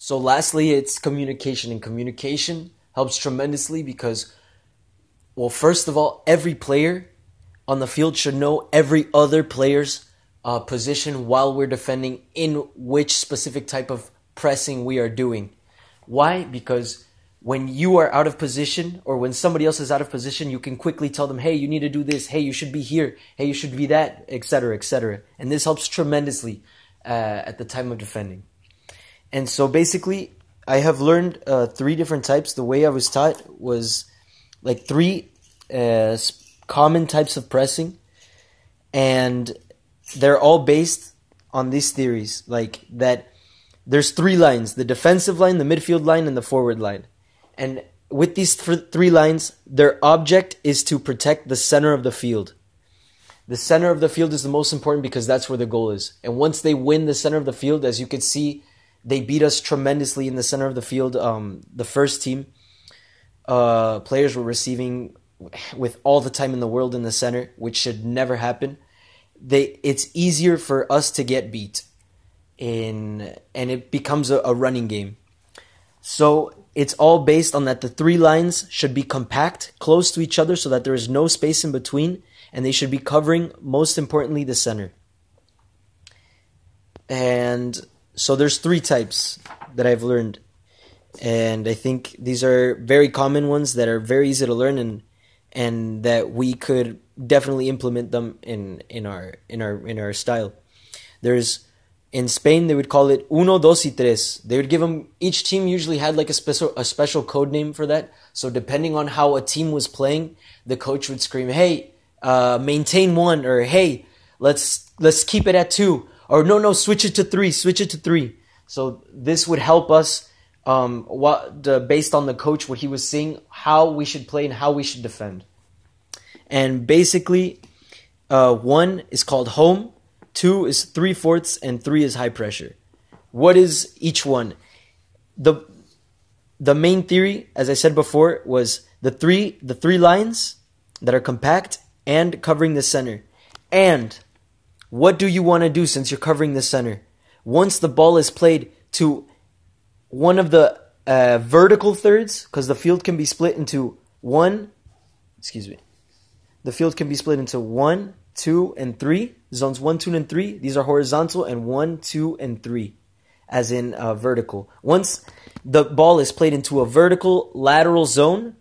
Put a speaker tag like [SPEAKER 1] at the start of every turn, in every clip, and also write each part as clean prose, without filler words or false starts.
[SPEAKER 1] So lastly, it's communication, and communication helps tremendously because, well, first of all, every player on the field should know every other player's position while we're defending in which specific type of pressing we are doing. Why? Because when you are out of position or when somebody else is out of position, you can quickly tell them, hey, you need to do this. Hey, you should be here. Hey, you should be that, etc., etc. And this helps tremendously at the time of defending. And so basically, I have learned three different types. The way I was taught was like three common types of pressing. And they're all based on these theories. Like that there's three lines: the defensive line, the midfield line, and the forward line. And with these three lines, their object is to protect the center of the field. The center of the field is the most important because that's where the goal is. And once they win the center of the field, as you can see, they beat us tremendously in the center of the field. The first team players were receiving with all the time in the world in the center, which should never happen. It's easier for us to get beat, and it becomes a running game. So it's all based on that the three lines should be compact, close to each other, so that there is no space in between, and they should be covering, most importantly, the center. And so there's three types that I've learned, and I think these are very common ones that are very easy to learn, and that we could definitely implement them in our style. There's in Spain they would call it uno, dos, y tres. They would give them, each team usually had like a special code name for that. So depending on how a team was playing, the coach would scream, "Hey, maintain one," or "Hey, let's keep it at two," or "No, switch it to three, switch it to three." So this would help us based on the coach, what he was seeing, how we should play and how we should defend. And basically, one is called home, two is 3/4, and three is high pressure. What is each one? The main theory, as I said before, was the three lines that are compact and covering the center. And what do you want to do since you're covering the center? Once the ball is played to one of the vertical thirds, because the field can be split into the field can be split into 1, 2, and 3. Zones 1, 2, and 3. These are horizontal, and 1, 2, and 3, as in vertical. Once the ball is played into a vertical lateral zone,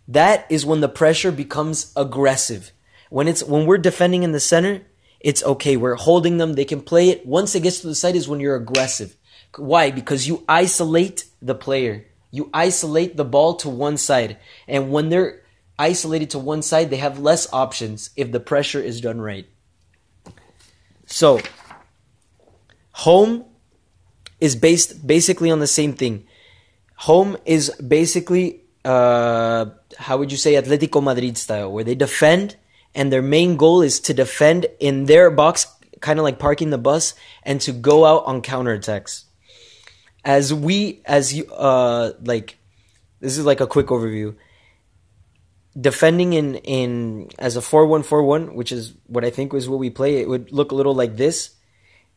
[SPEAKER 1] that is when the pressure becomes aggressive. When we're defending in the center, it's okay. We're holding them. They can play it. Once it gets to the side is when you're aggressive. Why? Because you isolate the player. You isolate the ball to one side. And when they're isolated to one side, they have less options if the pressure is done right. So, home is based basically on the same thing. Home is basically, how would you say, Atletico Madrid style, where they defend, and their main goal is to defend in their box, kind of like parking the bus, and to go out on counterattacks. This is like a quick overview. Defending in as a 4-1-4-1, which is what I think was what we play, it would look a little like this,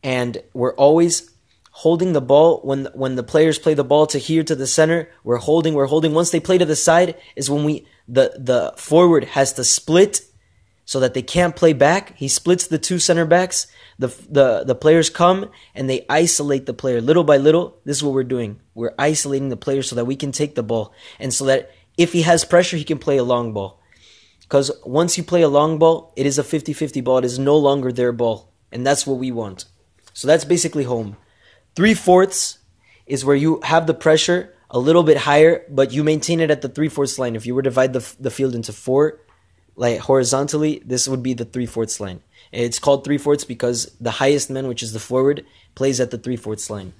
[SPEAKER 1] and we're always holding the ball. When the players play the ball to here to the center, we're holding. Once they play to the side is when the forward has to split so that they can't play back. He splits the two center backs. The players come and they isolate the player little by little. This is what we're doing. We're isolating the player so that we can take the ball, and so that if he has pressure, he can play a long ball. Because once you play a long ball, it is a 50-50 ball. It is no longer their ball. And that's what we want. So that's basically home. 3/4 is where you have the pressure a little bit higher, but you maintain it at the 3/4 line. If you were to divide the field into four, like horizontally, this would be the 3/4 line. It's called 3/4 because the highest man, which is the forward, plays at the 3/4 line.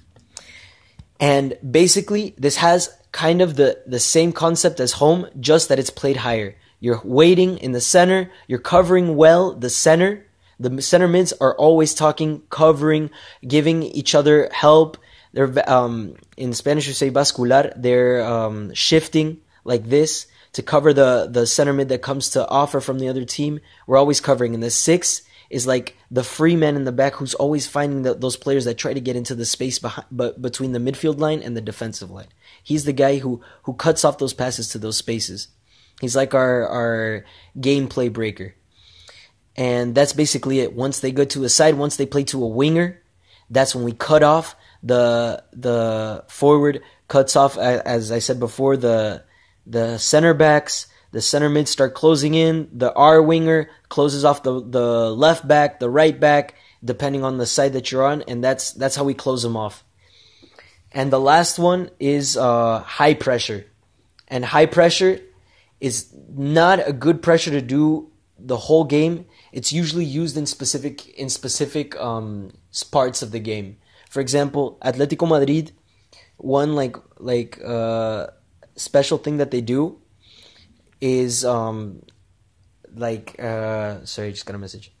[SPEAKER 1] And basically, this has kind of the same concept as home, just that it's played higher. You're waiting in the center. You're covering well the center. The center mids are always talking, covering, giving each other help. They're in Spanish we say bascular. They're shifting like this to cover the center mid that comes to offer from the other team. We're always covering. And the 6 is like the free man in the back who's always finding those players that try to get into the space between the midfield line and the defensive line. He's the guy who cuts off those passes to those spaces. He's like our gameplay breaker. And that's basically it. Once they go to a side, once they play to a winger, that's when we cut off. The forward cuts off, as I said before, the center backs. The center mids start closing in. The R winger closes off the left back, the right back, depending on the side that you're on, and that's how we close them off. And the last one is high pressure. And high pressure is not a good pressure to do the whole game. It's usually used in specific parts of the game. For example, Atletico Madrid, one special thing that they do is sorry, just got a message.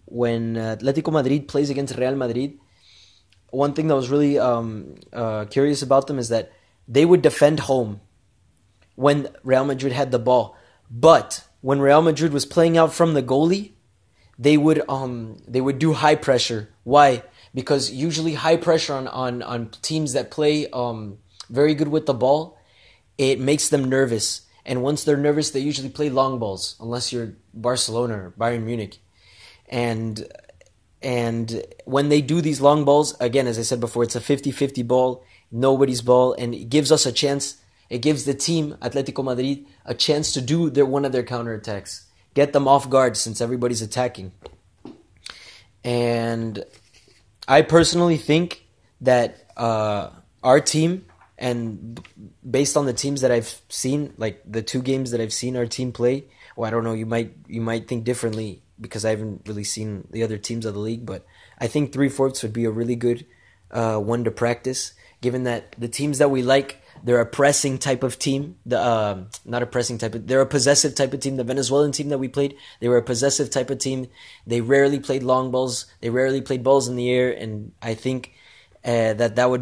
[SPEAKER 1] When Atletico Madrid plays against Real Madrid, one thing that was really curious about them is that they would defend home when Real Madrid had the ball, but when Real Madrid was playing out from the goalie, they would do high pressure. Why? Because usually high pressure on teams that play very good with the ball, it makes them nervous. And once they're nervous, they usually play long balls, unless you're Barcelona or Bayern Munich. And when they do these long balls, again, as I said before, it's a 50-50 ball, nobody's ball, and it gives us a chance. It gives the team, Atletico Madrid, a chance to do one of their counterattacks. Get them off guard since everybody's attacking. And I personally think that our team, and based on the teams that I've seen, like the 2 games that I've seen our team play, well, I don't know, you might think differently because I haven't really seen the other teams of the league, but I think 3/4 would be a really good one to practice, given that the teams that we like, they're a pressing type of team. Not a pressing type of, they're a possessive type of team. The Venezuelan team that we played, they were a possessive type of team. They rarely played long balls. They rarely played balls in the air, and I think that would